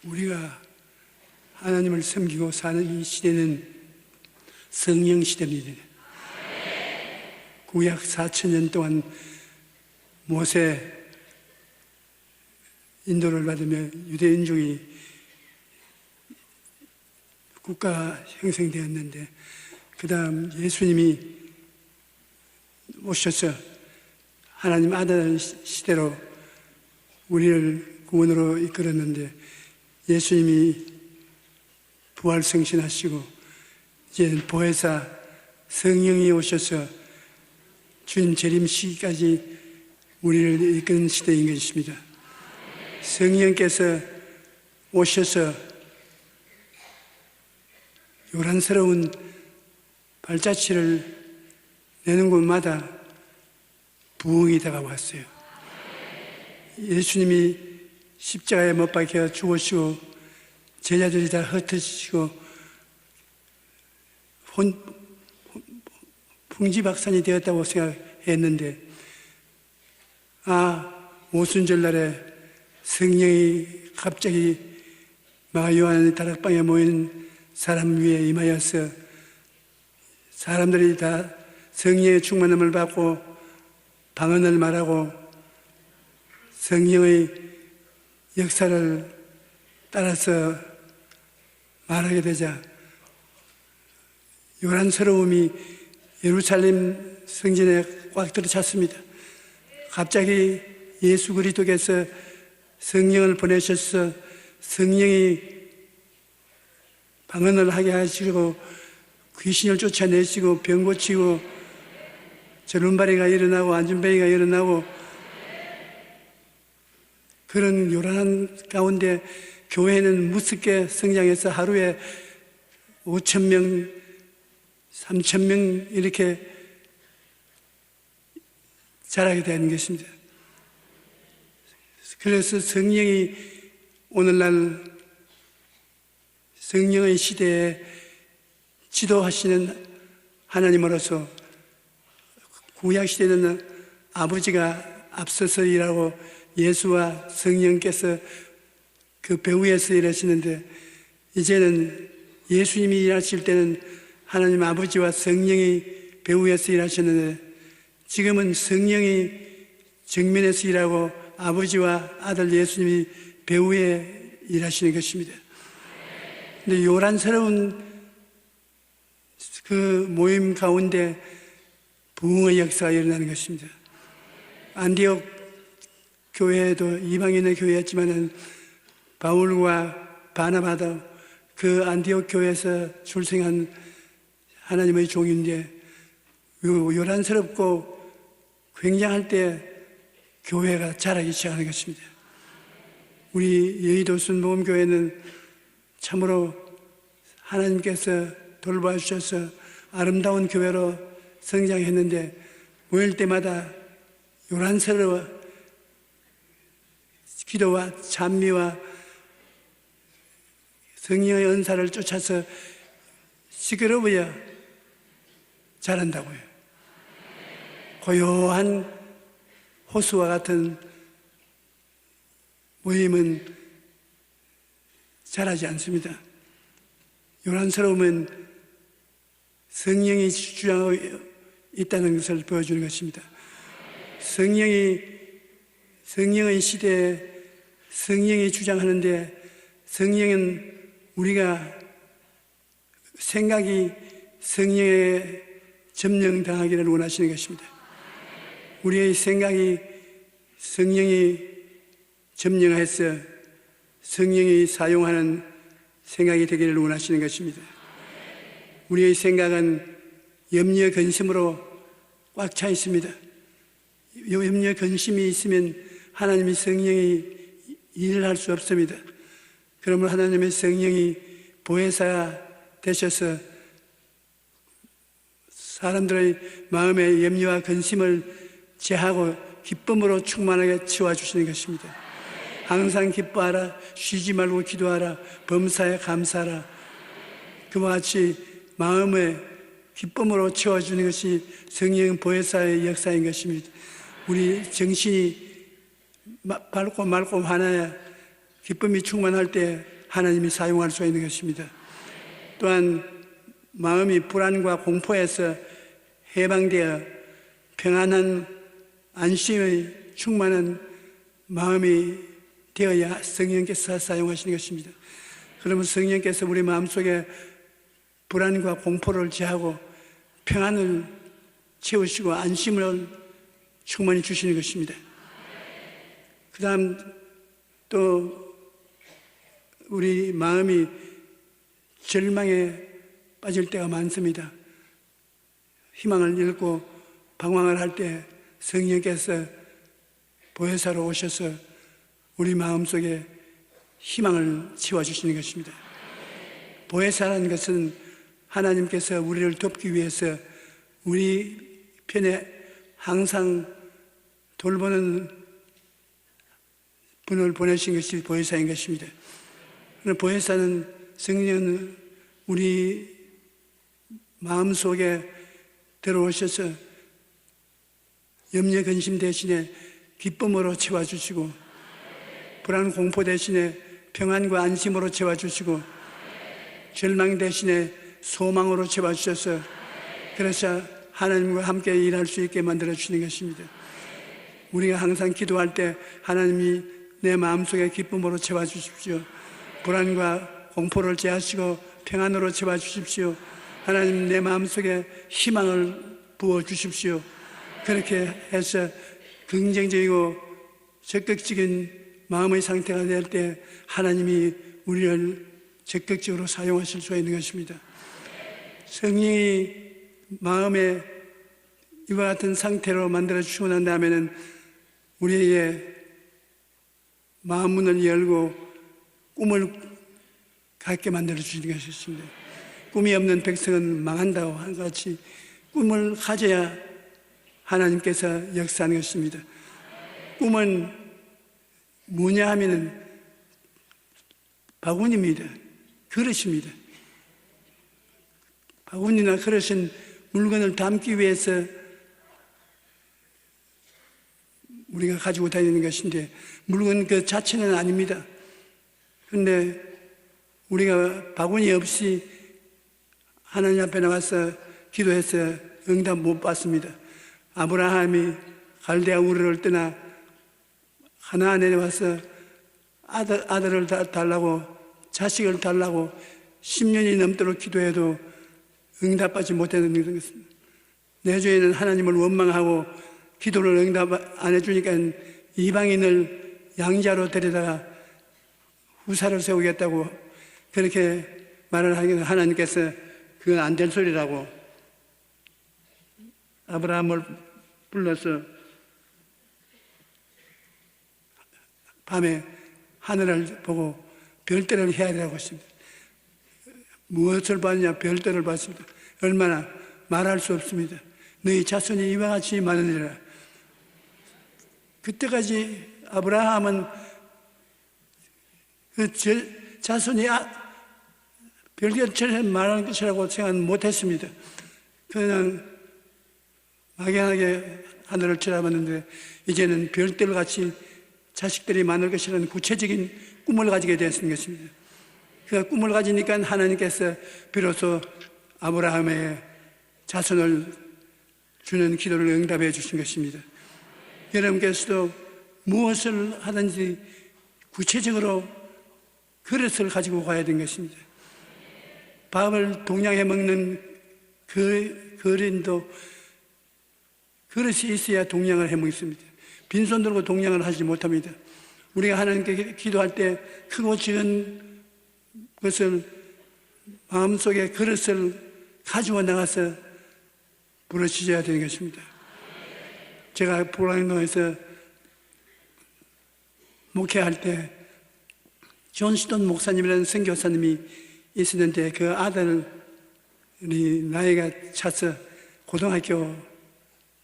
우리가 하나님을 섬기고 사는 이 시대는 성령 시대입니다. 구약 4,000년 동안 모세 인도를 받으며 유대인족이 국가가 형성되었는데, 그 다음 예수님이 오셔서 하나님 아들 시대로 우리를 구원으로 이끌었는데, 예수님이 부활승신하시고 이제 보혜사 성령이 오셔서 주님 재림 시기까지 우리를 이끄는 시대인 것입니다. 성령께서 오셔서 요란스러운 발자취를 내는 곳마다 부흥이 다가왔어요. 예수님이 십자가에 못 박혀 죽으시고 제자들이 다 흩어지시고 풍지박산이 되었다고 생각했는데, 오순절 날에 성령이 갑자기 마가요한 다락방에 모인 사람 위에 임하여서 사람들이 다 성령의 충만함을 받고 방언을 말하고 성령의 역사를 따라서 말하게 되자 요란스러움이 예루살렘 성전에 꽉 들어찼습니다. 갑자기 예수 그리스도께서 성령을 보내셔서 성령이 방언을 하게 하시고 귀신을 쫓아내시고 병 고치고 절름발이가 일어나고 안전뱅이가 일어나고, 그런 요란한 가운데 교회는 무섭게 성장해서 하루에 5,000명, 3,000명 이렇게 자라게 되는 것입니다. 그래서 성령이 오늘날 성령의 시대에 지도하시는 하나님으로서, 구약시대는 아버지가 앞서서 일하고 예수와 성령께서 그 배후에서 일하시는데, 이제는 예수님이 일하실 때는 하나님 아버지와 성령이 배후에서 일하시는데, 지금은 성령이 정면에서 일하고 아버지와 아들 예수님이 배후에 일하시는 것입니다. 근데 요란스러운 그 모임 가운데 부흥의 역사가 일어나는 것입니다. 안디옥 교회도 이방인의 교회였지만 바울과 바나바도 그 안디옥 교회에서 출생한 하나님의 종인데, 요란스럽고 굉장할 때 교회가 자라기 시작하는 것입니다. 우리 여의도 순복음교회는 참으로 하나님께서 돌봐주셔서 아름다운 교회로 성장했는데, 모일 때마다 요란스러워 기도와 찬미와 성령의 은사를 쫓아서 시끄러워야 자란다고요. 고요한 호수와 같은 모임은 자라지 않습니다. 요란스러움은 성령이 주장하고 있다는 것을 보여주는 것입니다. 성령의 시대에 성령이 주장하는데, 성령은 우리가 생각이 성령에 점령당하기를 원하시는 것입니다. 우리의 생각이 성령이 점령해서 성령이 사용하는 생각이 되기를 원하시는 것입니다. 우리의 생각은 염려 근심으로 꽉 차 있습니다. 염려 근심이 있으면 하나님의 성령이 일을 할 수 없습니다. 그러면 하나님의 성령이 보혜사 되셔서 사람들의 마음의 염려와 근심을 제하고 기쁨으로 충만하게 채워주시는 것입니다. 항상 기뻐하라, 쉬지 말고 기도하라, 범사에 감사하라. 그와 같이 마음의 기쁨으로 채워주는 것이 성령 보혜사의 역사인 것입니다. 우리 정신이 밝고 맑고 환하여 기쁨이 충만할 때 하나님이 사용할 수 있는 것입니다. 또한 마음이 불안과 공포에서 해방되어 평안한 안심의 충만한 마음이 되어야 성령께서 사용하시는 것입니다. 그러면 성령께서 우리 마음속에 불안과 공포를 제하고 평안을 채우시고 안심을 충만히 주시는 것입니다. 그 다음 또 우리 마음이 절망에 빠질 때가 많습니다. 희망을 잃고 방황을 할 때 성령께서 보혜사로 오셔서 우리 마음속에 희망을 채워주시는 것입니다. 보혜사라는 것은 하나님께서 우리를 돕기 위해서 우리 편에 항상 돌보는 분을 보내신 것이 보혜사인 것입니다. 보혜사는 성령은 우리 마음속에 들어오셔서 염려 근심 대신에 기쁨으로 채워주시고 불안 공포 대신에 평안과 안심으로 채워주시고 절망 대신에 소망으로 채워주셔서 그래서 하나님과 함께 일할 수 있게 만들어주시는 것입니다. 우리가 항상 기도할 때 하나님이 내 마음속에 기쁨으로 채워주십시오. 불안과 공포를 제하시고 평안으로 채워주십시오. 하나님 내 마음속에 희망을 부어주십시오. 그렇게 해서 긍정적이고 적극적인 마음의 상태가 될 때 하나님이 우리를 적극적으로 사용하실 수가 있는 것입니다. 성령이 마음에 이와 같은 상태로 만들어주시고 난 다음에는 우리의 마음 문을 열고 꿈을 갖게 만들어주시는 것이었습니다. 꿈이 없는 백성은 망한다고 한 것 같이 꿈을 가져야 하나님께서 역사하는 것입니다. 꿈은 뭐냐 하면은 바구니입니다. 그릇입니다. 바구니나 그릇은 물건을 담기 위해서 우리가 가지고 다니는 것인데 물건 그 자체는 아닙니다. 그런데 우리가 바구니 없이 하나님 앞에 나가서 기도해서 응답 못 받습니다. 아브라함이 갈대아 우르를 떠나 하나안에 와서 아들을 달라고 자식을 달라고 10년이 넘도록 기도해도 응답받지 못하는 것입니다. 내주에는 하나님을 원망하고 기도를 응답 안 해주니까 이방인을 양자로 데려다가 후사를 세우겠다고 그렇게 말을 하니까 하나님께서 그건 안 될 소리라고 아브라함을 불러서 밤에 하늘을 보고 별들을 해야 되라고 했습니다. 무엇을 봤냐? 별들을 봤습니다. 얼마나 말할 수 없습니다. 너희 자손이 이와 같이 많으리라. 그때까지 아브라함은 그 자손이 별들처럼 말하는 것이라고 생각 못했습니다. 그냥 막연하게 하늘을 쳐다봤는데 이제는 별들같이 자식들이 많을 것이라는 구체적인 꿈을 가지게 되었는 것입니다. 그 꿈을 가지니까 하나님께서 비로소 아브라함의 자손을 주는 기도를 응답해 주신 것입니다. 여러분께서도 무엇을 하든지 구체적으로 그릇을 가지고 가야 되는 것입니다. 밥을 동양에 먹는 그 어린도 그릇이 있어야 동양을 해 먹습니다. 빈손 들고 동양을 하지 못합니다. 우리가 하나님께 기도할 때 크고 작은 것을 마음속에 그릇을 가지고 나가서 부르짖어야 되는 것입니다. 제가 보라인도에서 목회할 때 존 시돈 목사님이라는 선교사님이 있었는데 그 아들이 나이가 차서 고등학교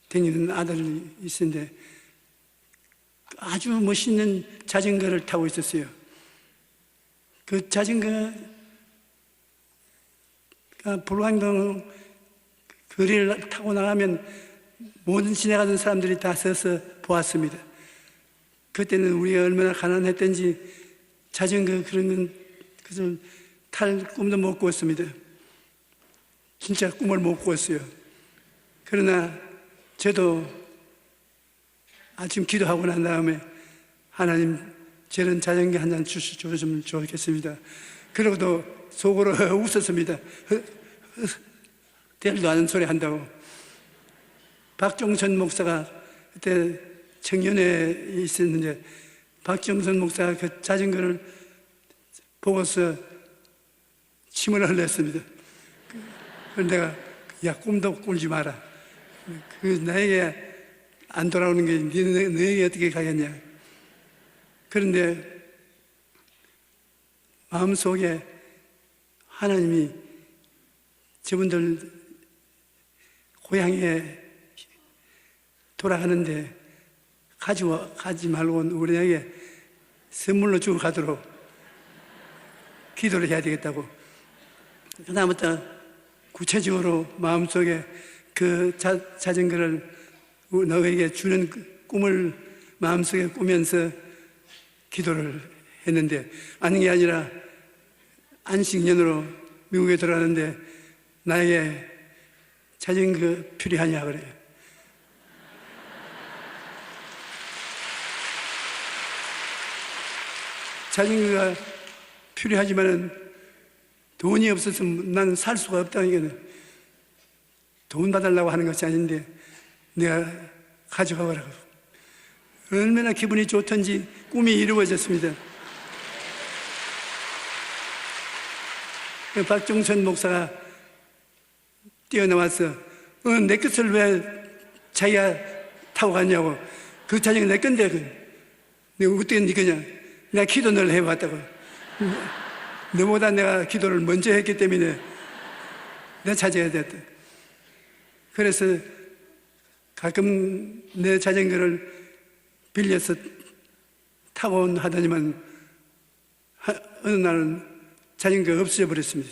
다니는 아들이 있었는데 아주 멋있는 자전거를 타고 있었어요. 그 자전거가 불광동 거리를 타고 나가면 모든 지나가던 사람들이 다 서서 보았습니다. 그때는 우리가 얼마나 가난했던지 자전거 그런 것을 탈 꿈도 못 꾸었습니다. 진짜 꿈을 못 꾸었어요. 그러나 저도 아침 기도하고 난 다음에 하나님 저런 자전거 한 잔 주시면 좋겠습니다. 그러고도 속으로 웃었습니다. 될도 않은 소리 한다고. 박종선 목사가 그때 청년회에 있었는데 박종선 목사가 그 자전거를 보고서 침을 흘렸습니다. 그래서 내가 야 꿈도 꿀지 마라. 그 나에게 안 돌아오는 게 너에게 어떻게 가겠냐. 그런데 마음속에 하나님이 저분들 고향에 돌아가는데 가지 말고 우리에게 선물로 주고 가도록 기도를 해야 되겠다고. 그다음부터 구체적으로 마음속에 그 자전거를 너에게 주는 꿈을 마음속에 꾸면서 기도를 했는데, 아닌 게 아니라 안식년으로 미국에 들어가는데 나에게 자전거 필요하냐 그래요. 자전거가 필요하지만은 돈이 없어서 나는 살 수가 없다니까. 돈 받으려고 하는 것이 아닌데 내가 가져가라고. 얼마나 기분이 좋던지 꿈이 이루어졌습니다. 박종선 목사가 뛰어나와서 내 것을 왜 자기가 타고 갔냐고. 그 자전거 내 건데 내가 어떻게 네 거냐. 내가 기도 늘 해봤다고. 너보다 내가 기도를 먼저 했기 때문에 내가 찾아야 됐다. 그래서 가끔 내 자전거를 빌려서 타고 하더니만 어느 날은 자전거가 없어져 버렸습니다.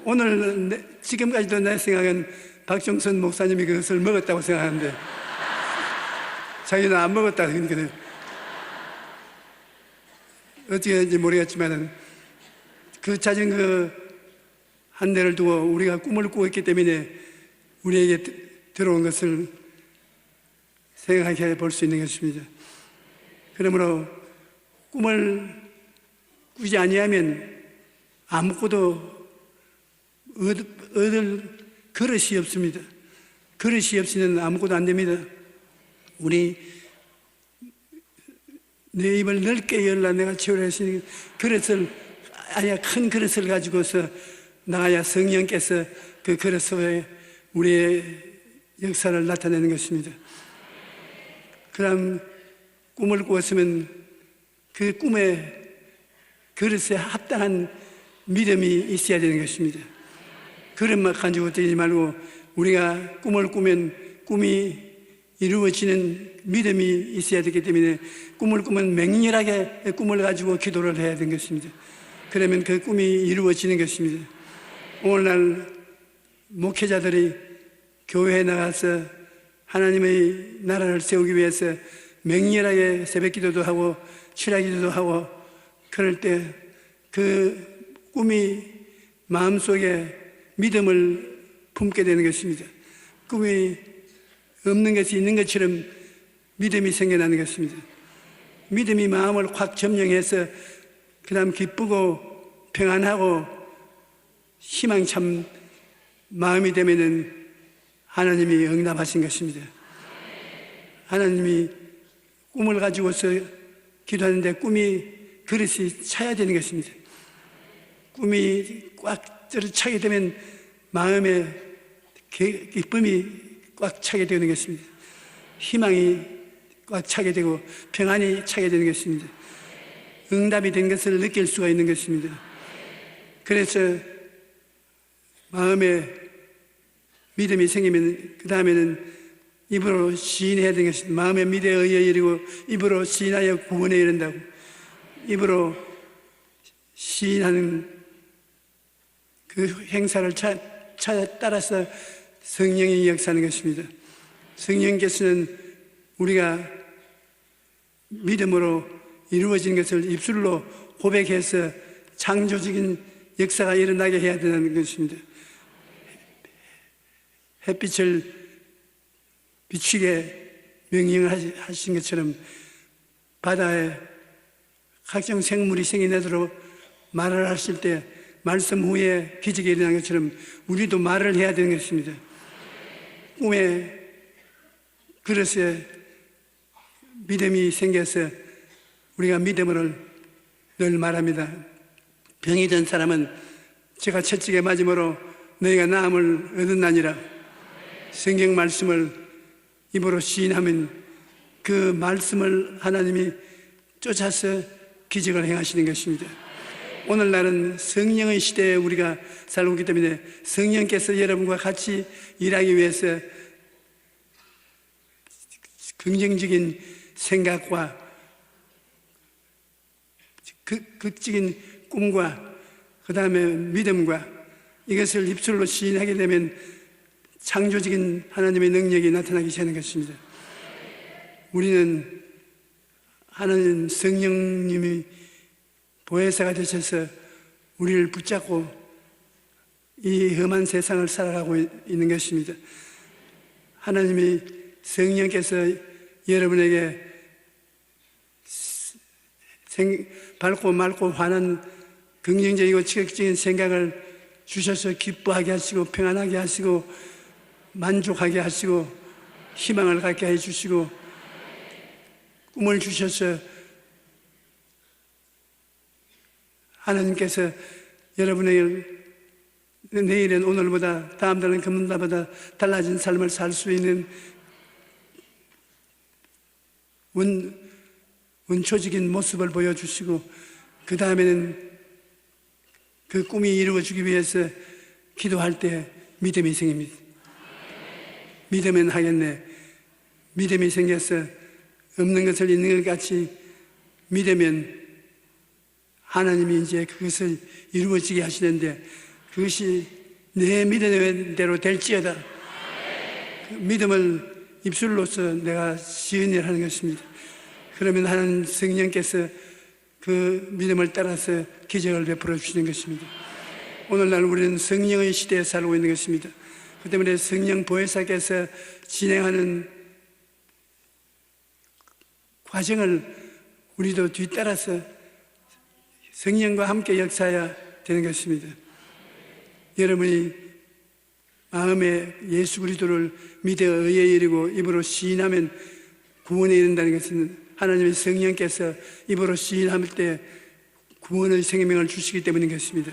오늘 지금까지도 내 생각은 박종선 목사님이 그것을 먹었다고 생각하는데 자기는 안 먹었다. 그러니까 어떻게 했는지 모르겠지만 그 자전거 한 대를 두고 우리가 꿈을 꾸고 있기 때문에 우리에게 들어온 것을 생각해 볼 수 있는 것입니다. 그러므로 꿈을 꾸지 아니하면 아무것도 얻을 그릇이 없습니다. 그릇이 없이는 아무것도 안 됩니다. 우리 내 입을 넓게 열라 내가 채우라 하시는 그릇을, 아니야 큰 그릇을 가지고서 나가야 성령께서 그 그릇 속에 우리의 역사를 나타내는 것입니다. 그럼 꿈을 꾸었으면 그 꿈에 그릇에 합당한 믿음이 있어야 되는 것입니다. 그릇만 가지고 되지 말고 우리가 꿈을 꾸면 꿈이 이루어지는 믿음이 있어야 되기 때문에 꿈을 꾸면 맹렬하게 꿈을 가지고 기도를 해야 되는 것입니다. 그러면 그 꿈이 이루어지는 것입니다. 오늘날 목회자들이 교회에 나가서 하나님의 나라를 세우기 위해서 맹렬하게 새벽 기도도 하고 철야 기도도 하고 그럴 때 그 꿈이 마음속에 믿음을 품게 되는 것입니다. 꿈이 없는 것이 있는 것처럼 믿음이 생겨나는 것입니다. 믿음이 마음을 확 점령해서 그 다음 기쁘고 평안하고 희망찬 마음이 되면은 하나님이 응답하신 것입니다. 하나님이 꿈을 가지고서 기도하는데 꿈이 그릇이 차야 되는 것입니다. 꿈이 꽉 차게 되면 마음에 기쁨이 꽉 차게 되는 것입니다. 희망이 꽉 차게 되고 평안이 차게 되는 것입니다. 응답이 된 것을 느낄 수가 있는 것입니다. 그래서 마음에 믿음이 생기면 그 다음에는 입으로 시인해야 되는 것입니다. 마음의 믿음에 의해 이르고 입으로 시인하여 구원에 이른다고. 입으로 시인하는 그 행사를 따라서 성령이 역사하는 것입니다. 성령께서는 우리가 믿음으로 이루어진 것을 입술로 고백해서 창조적인 역사가 일어나게 해야 되는 것입니다. 햇빛을 비추게 명령을 하신 것처럼 바다에 각종 생물이 생겨나도록 말을 하실 때 말씀 후에 기적이 일어난 것처럼 우리도 말을 해야 되는 것입니다. 꿈에 그릇에 믿음이 생겨서 우리가 믿음을 늘 말합니다. 병이 든 사람은 제가 채찍에 맞음으로 너희가 나음을 얻었나니라. 성경 말씀을 입으로 시인하면 그 말씀을 하나님이 쫓아서 기적을 행하시는 것입니다. 오늘날은 성령의 시대에 우리가 살고 있기 때문에 성령께서 여러분과 같이 일하기 위해서 긍정적인 생각과 극적인 꿈과 그 다음에 믿음과 이것을 입술로 시인하게 되면 창조적인 하나님의 능력이 나타나기 시작하는 것입니다. 우리는 하나님 성령님이 보혜사가 되셔서 우리를 붙잡고 이 험한 세상을 살아가고 있는 것입니다. 하나님이 성령께서 여러분에게 밝고 맑고 환한 긍정적이고 지극적인 생각을 주셔서 기뻐하게 하시고 평안하게 하시고 만족하게 하시고 희망을 갖게 해주시고 꿈을 주셔서 하나님께서 여러분에게 내일은 오늘보다 다음 달은 금년보다 달라진 삶을 살 수 있는 원초적인 모습을 보여주시고 그 다음에는 그 꿈이 이루어지기 위해서 기도할 때 믿음이 생깁니다. 믿으면 하겠네. 믿음이 생겨서 없는 것을 있는 것 같이 믿으면 하나님이 이제 그것을 이루어지게 하시는데 그것이 내 믿음의 대로 될지어다. 그 믿음을 입술로서 내가 시인을 하는 것입니다. 그러면 하나님 성령께서 그 믿음을 따라서 기적을 베풀어 주시는 것입니다. 오늘날 우리는 성령의 시대에 살고 있는 것입니다. 그 때문에 성령 보혜사께서 진행하는 과정을 우리도 뒤따라서 성령과 함께 역사해야 되는 것입니다. 여러분이 마음에 예수 그리스도를 믿어 의에 이르고 입으로 시인하면 구원에 이른다는 것은 하나님의 성령께서 입으로 시인할 때 구원의 생명을 주시기 때문인 것입니다.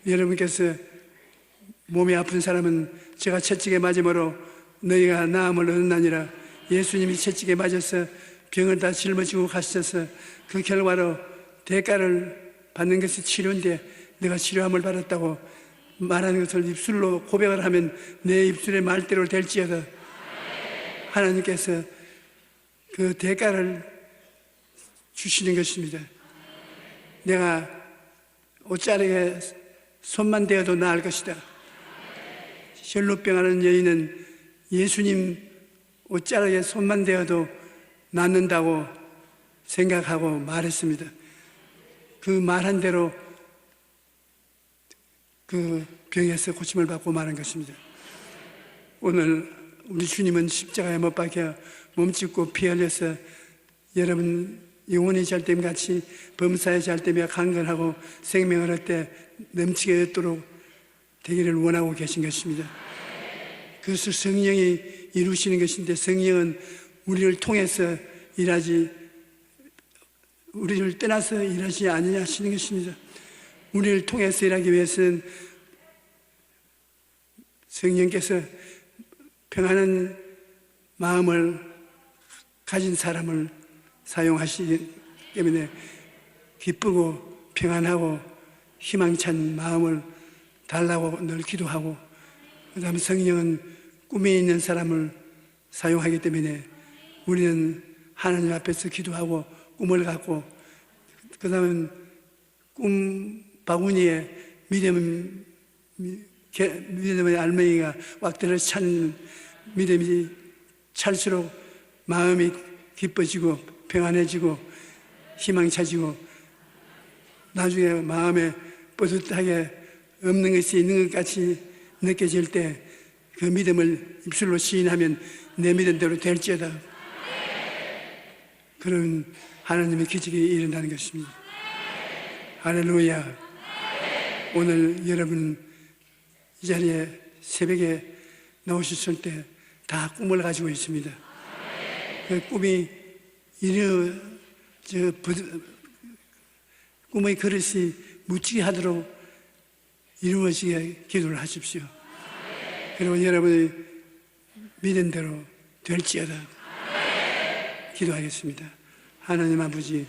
여러분께서 몸이 아픈 사람은 제가 채찍에 맞음으로 너희가 나음을 얻었나니라. 예수님이 채찍에 맞아서 병을 다 짊어지고 가셔서 그 결과로 대가를 받는 것이 치료인데 내가 치료함을 받았다고 말하는 것을 입술로 고백을 하면 내 입술의 말대로 될지어다. 하나님께서 그 대가를 주시는 것입니다. 내가 옷자락에 손만 대어도 나을 것이다. 혈루병하는 여인은 예수님 옷자락에 손만 대어도 낫는다고 생각하고 말했습니다. 그 말한 대로 그 병에서 고침을 받고 말한 것입니다. 오늘 우리 주님은 십자가에 못 박혀 몸짓고 피 흘려서 여러분 영혼이 잘됨 같이 범사에 잘되며 강건하고 생명을 얻되 넘치게 얻도록 되기를 원하고 계신 것입니다. 그것을 성령이 이루시는 것인데 성령은 우리를 통해서 일하지 우리를 떠나서 일하지 아니하시는 것입니다. 우리를 통해서 일하기 위해서는 성령께서 평안한 마음을 가진 사람을 사용하시기 때문에 기쁘고 평안하고 희망찬 마음을 달라고 늘 기도하고 그 다음에 성령은 꿈에 있는 사람을 사용하기 때문에 우리는 하나님 앞에서 기도하고 꿈을 갖고 그 다음에 꿈 바구니에 믿음의 알맹이가 왁들을 찾는 믿음이 찰수록 마음이 기뻐지고 평안해지고 희망 차지고 나중에 마음에 뿌듯하게 없는 것이 있는 것 같이 느껴질 때 그 믿음을 입술로 시인하면 내 믿음대로 될지어다. 그런 하나님의 기적이 일어나는 것입니다. 할렐루야. 오늘 여러분 이 자리에 새벽에 나오셨을 때 다 꿈을 가지고 있습니다. 그 꿈이 꿈의 그릇이 묻히게 하도록 이루어지게 기도를 하십시오. 그리고 여러분의 믿음대로 될지어다. 기도하겠습니다. 하나님 아버지,